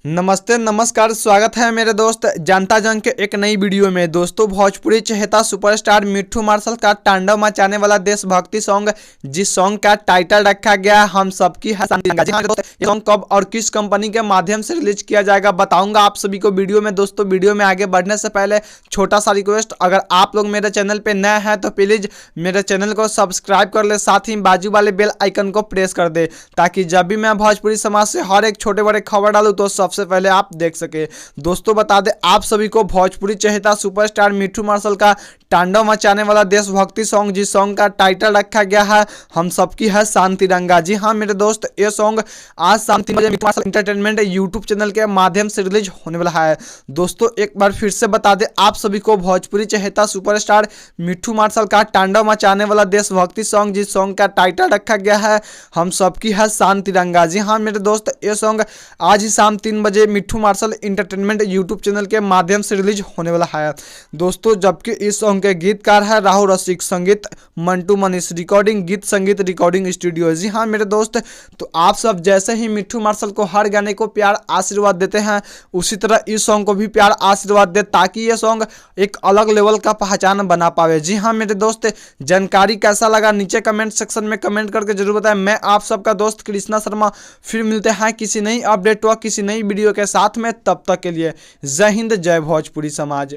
नमस्ते नमस्कार, स्वागत है मेरे दोस्त जनता जंग के एक नई वीडियो में। दोस्तों, भोजपुरी चहेता सुपरस्टार मिट्ठू मार्शल का तांडव मचाने वाला देशभक्ति सॉन्ग, जिस सॉन्ग का टाइटल रखा गया हम सबकी है शांति। ये सॉन्ग कब और किस कंपनी के माध्यम से रिलीज किया जाएगा बताऊंगा आप सभी को वीडियो में। दोस्तों, वीडियो में आगे बढ़ने से पहले छोटा सा रिक्वेस्ट, अगर आप लोग मेरे चैनल पर नए हैं तो प्लीज मेरे चैनल को सब्सक्राइब कर ले, साथ ही बाजू वाले बेल आइकन को प्रेस कर दे, ताकि जब भी मैं भोजपुरी समाज से हर एक छोटे बड़े खबर डालूं तो सबसे पहले आप देख सके। दोस्तों, बता दें आप सभी को, भोजपुरी चहेता सुपरस्टार मिट्ठू मार्शल का तांडव मचाने वाला देशभक्ति सॉन्ग, जिस सॉन्ग का टाइटल रखा गया है हम सबकी है शांति तिरंगा। जी हाँ मेरे दोस्त, ये सॉन्ग आज शाम 3 बजे मिट्ठू मार्शल एंटरटेनमेंट यूट्यूब चैनल के माध्यम से रिलीज होने वाला है। दोस्तों, एक बार फिर से बता दें आप सभी को, भोजपुरी चहेता सुपरस्टार मिट्ठू मार्शल का तांडव मचाने वाला देशभक्ति सॉन्ग, जिस सॉन्ग का टाइटल रखा गया है हम सबकी है शांति तिरंगा। जी हाँ मेरे दोस्त, ये सॉन्ग आज ही शाम 3 बजे मिट्ठू मार्शल एंटरटेनमेंट यूट्यूब चैनल के माध्यम से रिलीज होने वाला है। दोस्तों, जबकि इस सॉन्ग के गीतकार है राहुल रसिक, संगीत मंटू मनीष, रिकॉर्डिंग गीत संगीत रिकॉर्डिंग स्टूडियो। जी हाँ मेरे दोस्त, तो आप सब जैसे ही मिट्ठू मार्शल को हर गाने को प्यार आशीर्वाद देते हैं, उसी तरह इस सॉन्ग को भी प्यार आशीर्वाद दे, ताकि ये सॉन्ग एक अलग लेवल का पहचान बना पावे। जी हाँ मेरे दोस्त, जानकारी कैसा लगा नीचे कमेंट सेक्शन में कमेंट करके जरूर बताएं। मैं आप सबका दोस्त कृष्णा शर्मा, फिर मिलते हैं किसी नई अपडेट व किसी नई वीडियो के साथ में। तब तक के लिए जय हिंद, जय भोजपुरी समाज।